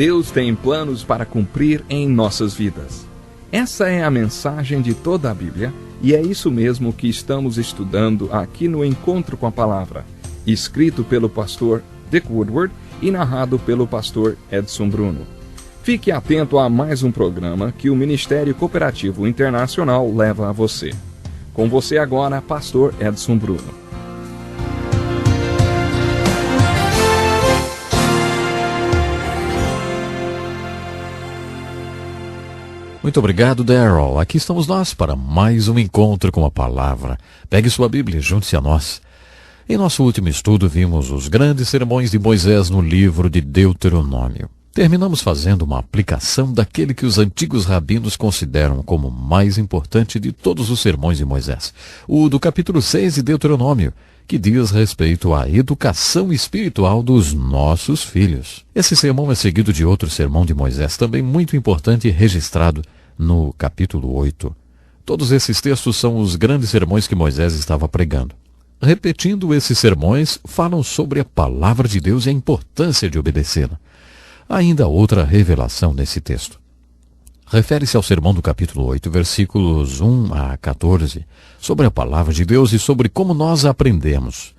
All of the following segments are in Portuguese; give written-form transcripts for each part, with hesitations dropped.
Deus tem planos para cumprir em nossas vidas. Essa é a mensagem de toda a Bíblia e é isso mesmo que estamos estudando aqui no Encontro com a Palavra, escrito pelo pastor Dick Woodward e narrado pelo pastor Edson Bruno. Fique atento a mais um programa que o Ministério Cooperativo Internacional leva a você. Com você agora, pastor Edson Bruno. Muito obrigado, Darrell. Aqui estamos nós para mais um encontro com a palavra. Pegue sua Bíblia e junte-se a nós. Em nosso último estudo, vimos os grandes sermões de Moisés no livro de Deuteronômio. Terminamos fazendo uma aplicação daquele que os antigos rabinos consideram como mais importante de todos os sermões de Moisés, o do capítulo 6 de Deuteronômio, que diz respeito à educação espiritual dos nossos filhos. Esse sermão é seguido de outro sermão de Moisés, também muito importante e registrado no capítulo 8. Todos esses textos são os grandes sermões que Moisés estava pregando. Repetindo esses sermões, falam sobre a palavra de Deus e a importância de obedecê-la. Há ainda outra revelação nesse texto. Refere-se ao sermão do capítulo 8, versículos 1 a 14, sobre a palavra de Deus e sobre como nós a aprendemos.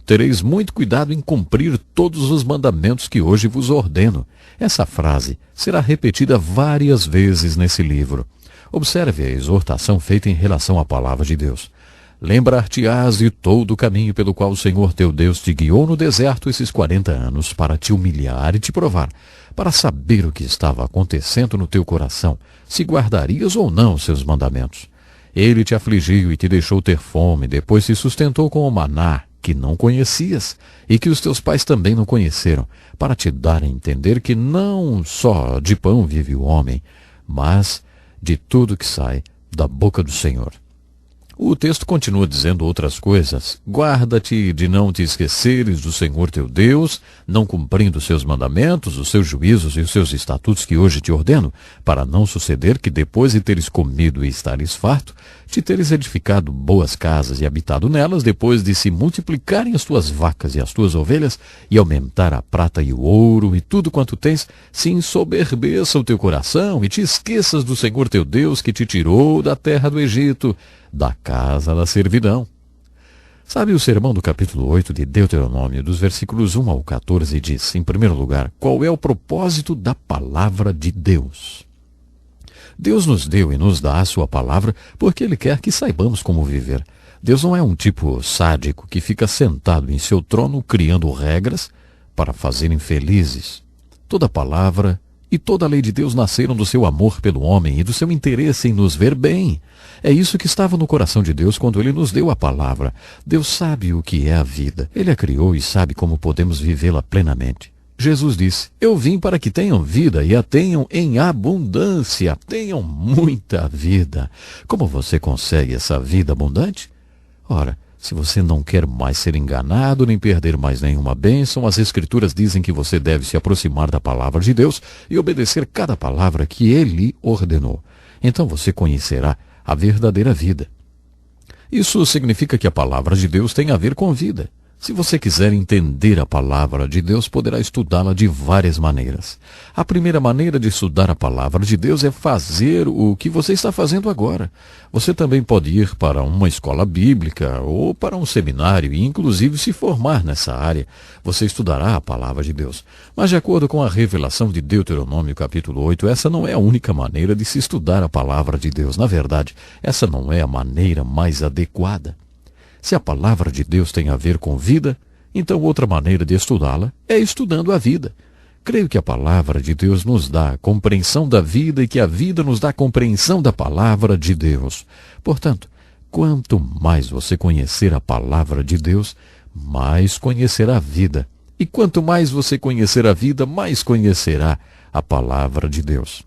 Tereis muito cuidado em cumprir todos os mandamentos que hoje vos ordeno. Essa frase será repetida várias vezes nesse livro. Observe a exortação feita em relação à palavra de Deus. Lembrar-te-ás de todo o caminho pelo qual o Senhor teu Deus te guiou no deserto esses 40 anos para te humilhar e te provar, para saber o que estava acontecendo no teu coração, se guardarias ou não seus mandamentos. Ele te afligiu e te deixou ter fome, depois te sustentou com o maná, que não conhecias, e que os teus pais também não conheceram, para te dar a entender que não só de pão vive o homem, mas de tudo que sai da boca do Senhor. O texto continua dizendo outras coisas. Guarda-te de não te esqueceres do Senhor teu Deus, não cumprindo os seus mandamentos, os seus juízos e os seus estatutos que hoje te ordeno, para não suceder que depois de teres comido e estares farto, te teres edificado boas casas e habitado nelas, depois de se multiplicarem as tuas vacas e as tuas ovelhas, e aumentar a prata e o ouro e tudo quanto tens, se ensoberbeça o teu coração e te esqueças do Senhor teu Deus que te tirou da terra do Egito, da casa da servidão. Sabe, o sermão do capítulo 8 de Deuteronômio, dos versículos 1 ao 14, diz, em primeiro lugar, qual é o propósito da palavra de Deus. Deus nos deu e nos dá a sua palavra porque Ele quer que saibamos como viver. Deus não é um tipo sádico que fica sentado em seu trono criando regras para fazerem felizes. Toda palavra e toda a lei de Deus nasceram do seu amor pelo homem e do seu interesse em nos ver bem. É isso que estava no coração de Deus quando Ele nos deu a palavra. Deus sabe o que é a vida. Ele a criou e sabe como podemos vivê-la plenamente. Jesus disse, eu vim para que tenham vida e a tenham em abundância. Tenham muita vida. Como você consegue essa vida abundante? Ora, se você não quer mais ser enganado, nem perder mais nenhuma bênção, as Escrituras dizem que você deve se aproximar da palavra de Deus e obedecer cada palavra que Ele ordenou. Então você conhecerá a verdadeira vida. Isso significa que a palavra de Deus tem a ver com vida. Se você quiser entender a palavra de Deus, poderá estudá-la de várias maneiras. A primeira maneira de estudar a palavra de Deus é fazer o que você está fazendo agora. Você também pode ir para uma escola bíblica ou para um seminário e, inclusive, se formar nessa área. Você estudará a palavra de Deus. Mas, de acordo com a revelação de Deuteronômio, capítulo 8, essa não é a única maneira de se estudar a palavra de Deus. Na verdade, essa não é a maneira mais adequada. Se a palavra de Deus tem a ver com vida, então outra maneira de estudá-la é estudando a vida. Creio que a palavra de Deus nos dá a compreensão da vida e que a vida nos dá a compreensão da palavra de Deus. Portanto, quanto mais você conhecer a palavra de Deus, mais conhecerá a vida. E quanto mais você conhecer a vida, mais conhecerá a palavra de Deus.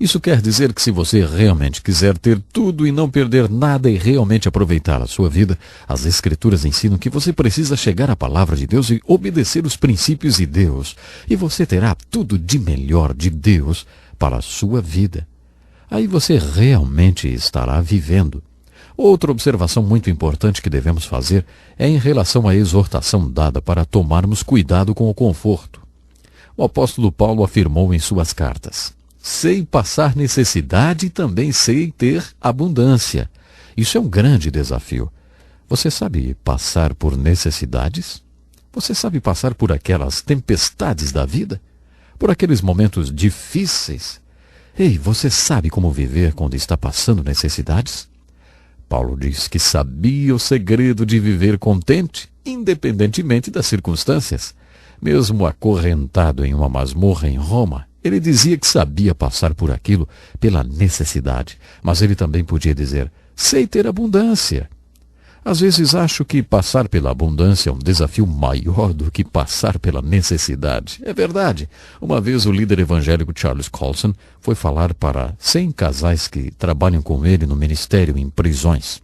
Isso quer dizer que se você realmente quiser ter tudo e não perder nada e realmente aproveitar a sua vida, as Escrituras ensinam que você precisa chegar à palavra de Deus e obedecer os princípios de Deus. E você terá tudo de melhor de Deus para a sua vida. Aí você realmente estará vivendo. Outra observação muito importante que devemos fazer é em relação à exortação dada para tomarmos cuidado com o conforto. O apóstolo Paulo afirmou em suas cartas: sei passar necessidade e também sei ter abundância. Isso é um grande desafio. Você sabe passar por necessidades? Você sabe passar por aquelas tempestades da vida? Por aqueles momentos difíceis? Ei, você sabe como viver quando está passando necessidades? Paulo diz que sabia o segredo de viver contente, independentemente das circunstâncias. Mesmo acorrentado em uma masmorra em Roma, ele dizia que sabia passar por aquilo pela necessidade, mas ele também podia dizer: sei ter abundância. Às vezes acho que passar pela abundância é um desafio maior do que passar pela necessidade. É verdade. Uma vez o líder evangélico Charles Colson foi falar para 100 casais que trabalham com ele no ministério em prisões.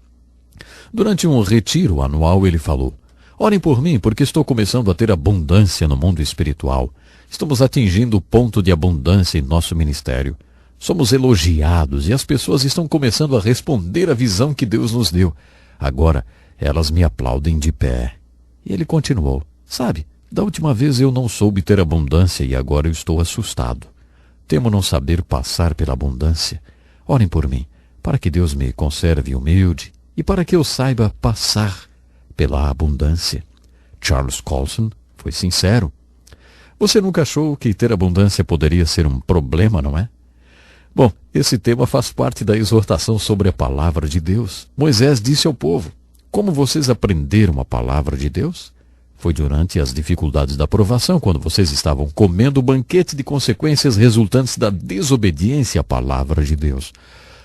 Durante um retiro anual ele falou: orem por mim, porque estou começando a ter abundância no mundo espiritual. Estamos atingindo o ponto de abundância em nosso ministério. Somos elogiados e as pessoas estão começando a responder à visão que Deus nos deu. Agora, elas me aplaudem de pé. E ele continuou: sabe, da última vez eu não soube ter abundância e agora eu estou assustado. Temo não saber passar pela abundância. Orem por mim, para que Deus me conserve humilde e para que eu saiba passar pela abundância. Charles Colson foi sincero. Você nunca achou que ter abundância poderia ser um problema, não é? Bom, esse tema faz parte da exortação sobre a palavra de Deus. Moisés disse ao povo: como vocês aprenderam a palavra de Deus? Foi durante as dificuldades da provação, quando vocês estavam comendo o banquete de consequências resultantes da desobediência à palavra de Deus.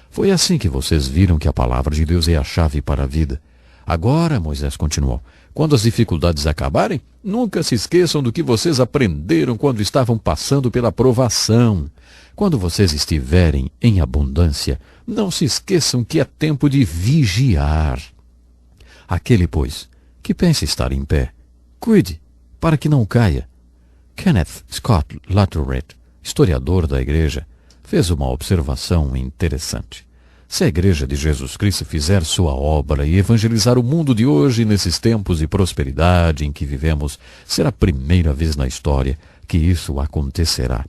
Foi assim que vocês viram que a palavra de Deus é a chave para a vida. Agora, Moisés continuou, quando as dificuldades acabarem, nunca se esqueçam do que vocês aprenderam quando estavam passando pela provação. Quando vocês estiverem em abundância, não se esqueçam que é tempo de vigiar. Aquele, pois, que pensa estar em pé, cuide, para que não caia. Kenneth Scott Latourette, historiador da igreja, fez uma observação interessante. Se a Igreja de Jesus Cristo fizer sua obra e evangelizar o mundo de hoje nesses tempos de prosperidade em que vivemos, será a primeira vez na história que isso acontecerá.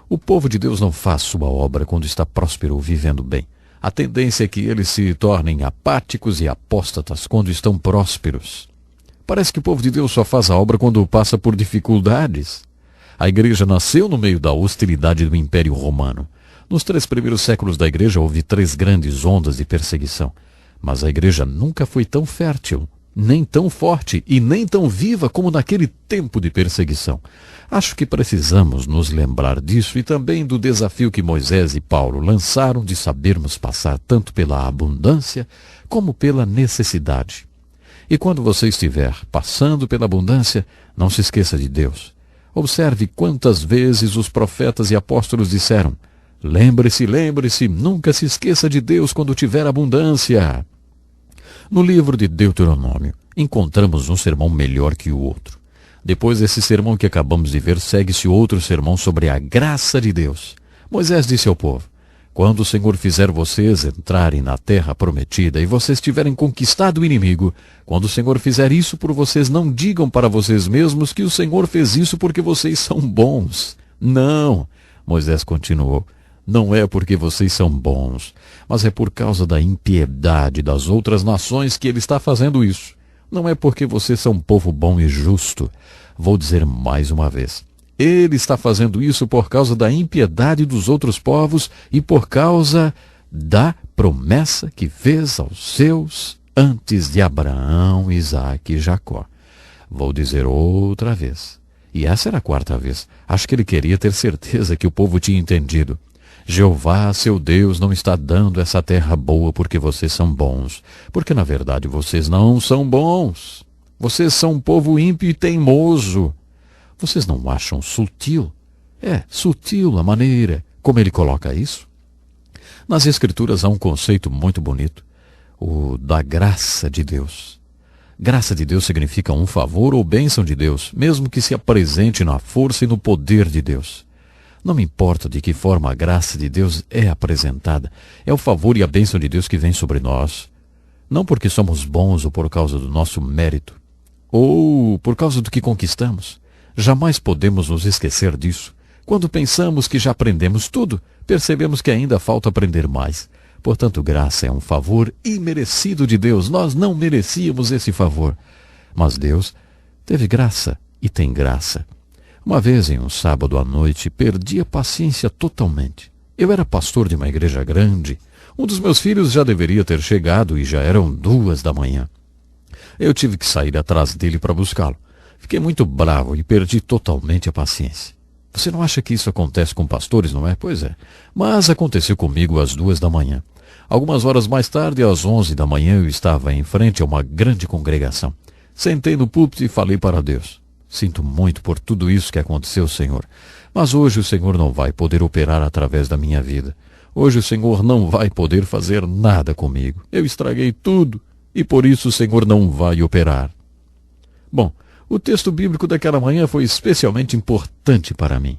O povo de Deus não faz sua obra quando está próspero ou vivendo bem. A tendência é que eles se tornem apáticos e apóstatas quando estão prósperos. Parece que o povo de Deus só faz a obra quando passa por dificuldades. A igreja nasceu no meio da hostilidade do Império Romano. Nos 3 primeiros séculos da igreja houve 3 grandes ondas de perseguição. Mas a igreja nunca foi tão fértil, nem tão forte e nem tão viva como naquele tempo de perseguição. Acho que precisamos nos lembrar disso e também do desafio que Moisés e Paulo lançaram de sabermos passar tanto pela abundância como pela necessidade. E quando você estiver passando pela abundância, não se esqueça de Deus. Observe quantas vezes os profetas e apóstolos disseram: lembre-se, lembre-se, nunca se esqueça de Deus quando tiver abundância. No livro de Deuteronômio, encontramos um sermão melhor que o outro. Depois desse sermão que acabamos de ver, segue-se outro sermão sobre a graça de Deus. Moisés disse ao povo: quando o Senhor fizer vocês entrarem na terra prometida e vocês tiverem conquistado o inimigo, quando o Senhor fizer isso por vocês, não digam para vocês mesmos que o Senhor fez isso porque vocês são bons. Não, Moisés continuou, não é porque vocês são bons, mas é por causa da impiedade das outras nações que ele está fazendo isso. Não é porque vocês são um povo bom e justo. Vou dizer mais uma vez. Ele está fazendo isso por causa da impiedade dos outros povos e por causa da promessa que fez aos seus antes de Abraão, Isaque e Jacó. Vou dizer outra vez. E essa era a 4ª vez. Acho que ele queria ter certeza que o povo tinha entendido. Jeová, seu Deus, não está dando essa terra boa porque vocês são bons. Porque, na verdade, vocês não são bons. Vocês são um povo ímpio e teimoso. Vocês não acham sutil? É sutil a maneira como ele coloca isso. Nas Escrituras há um conceito muito bonito, o da graça de Deus. Graça de Deus significa um favor ou bênção de Deus, mesmo que se apresente na força e no poder de Deus. Não me importa de que forma a graça de Deus é apresentada, é o favor e a bênção de Deus que vem sobre nós. Não porque somos bons ou por causa do nosso mérito, ou por causa do que conquistamos. Jamais podemos nos esquecer disso. Quando pensamos que já aprendemos tudo, percebemos que ainda falta aprender mais. Portanto, graça é um favor imerecido de Deus. Nós não merecíamos esse favor. Mas Deus teve graça e tem graça. Uma vez, em um sábado à noite, perdi a paciência totalmente. Eu era pastor de uma igreja grande. Um dos meus filhos já deveria ter chegado e já eram 2 da manhã. Eu tive que sair atrás dele para buscá-lo. Fiquei muito bravo e perdi totalmente a paciência. Você não acha que isso acontece com pastores, não é? Pois é. Mas aconteceu comigo às 2 da manhã. Algumas horas mais tarde, às 11 da manhã, eu estava em frente a uma grande congregação. Sentei no púlpito e falei para Deus. Sinto muito por tudo isso que aconteceu, Senhor. Mas hoje o Senhor não vai poder operar através da minha vida. Hoje o Senhor não vai poder fazer nada comigo. Eu estraguei tudo e por isso o Senhor não vai operar. Bom, o texto bíblico daquela manhã foi especialmente importante para mim.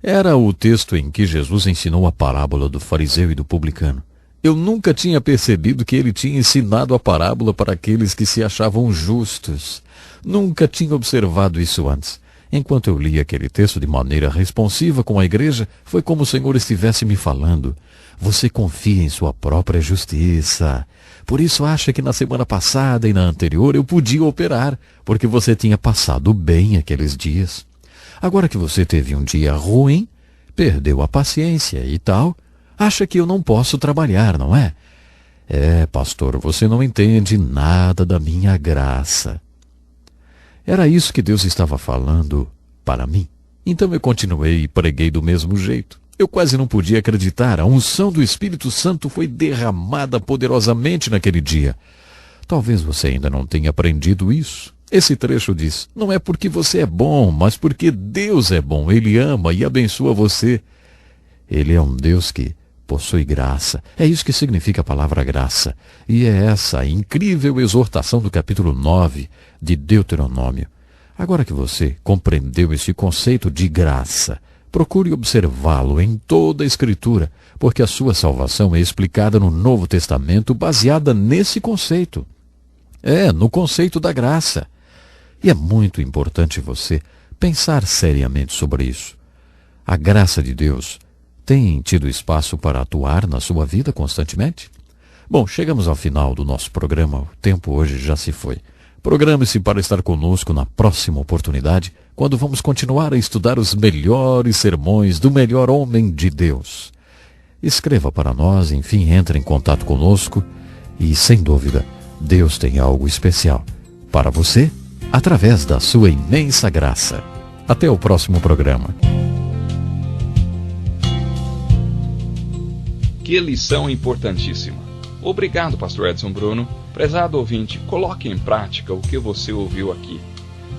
Era o texto em que Jesus ensinou a parábola do fariseu e do publicano. Eu nunca tinha percebido que ele tinha ensinado a parábola para aqueles que se achavam justos. Nunca tinha observado isso antes. Enquanto eu lia aquele texto de maneira responsiva com a igreja, foi como o Senhor estivesse me falando. Você confia em sua própria justiça. Por isso acha que na semana passada e na anterior eu podia operar, porque você tinha passado bem aqueles dias. Agora que você teve um dia ruim, perdeu a paciência e tal, acha que eu não posso trabalhar, não é? É, pastor, você não entende nada da minha graça. Era isso que Deus estava falando para mim. Então eu continuei e preguei do mesmo jeito. Eu quase não podia acreditar. A unção do Espírito Santo foi derramada poderosamente naquele dia. Talvez você ainda não tenha aprendido isso. Esse trecho diz, não é porque você é bom, mas porque Deus é bom. Ele ama e abençoa você. Ele é um Deus que possui graça. É isso que significa a palavra graça. E é essa a incrível exortação do capítulo 9 de Deuteronômio. Agora que você compreendeu esse conceito de graça, procure observá-lo em toda a Escritura, porque a sua salvação é explicada no Novo Testamento baseada nesse conceito. No conceito da graça. E é muito importante você pensar seriamente sobre isso. A graça de Deus tem tido espaço para atuar na sua vida constantemente? Bom, chegamos ao final do nosso programa. O tempo hoje já se foi. Programe-se para estar conosco na próxima oportunidade, quando vamos continuar a estudar os melhores sermões do melhor homem de Deus. Escreva para nós, enfim, entre em contato conosco e, sem dúvida, Deus tem algo especial para você através da sua imensa graça. Até o próximo programa. Que lição importantíssima. Obrigado, pastor Edson Bruno. Prezado ouvinte, coloque em prática o que você ouviu aqui.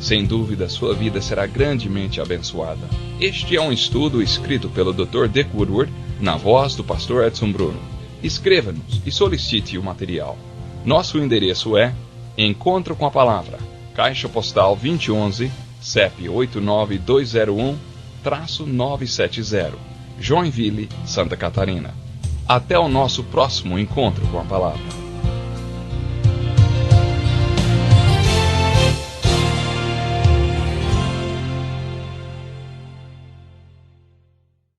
Sem dúvida, sua vida será grandemente abençoada. Este é um estudo escrito pelo Dr. Dick Woodward, na voz do pastor Edson Bruno. Escreva-nos e solicite o material. Nosso endereço é Encontro com a Palavra, Caixa Postal 2011, CEP 89201-970, Joinville, Santa Catarina. Até o nosso próximo encontro com a Palavra.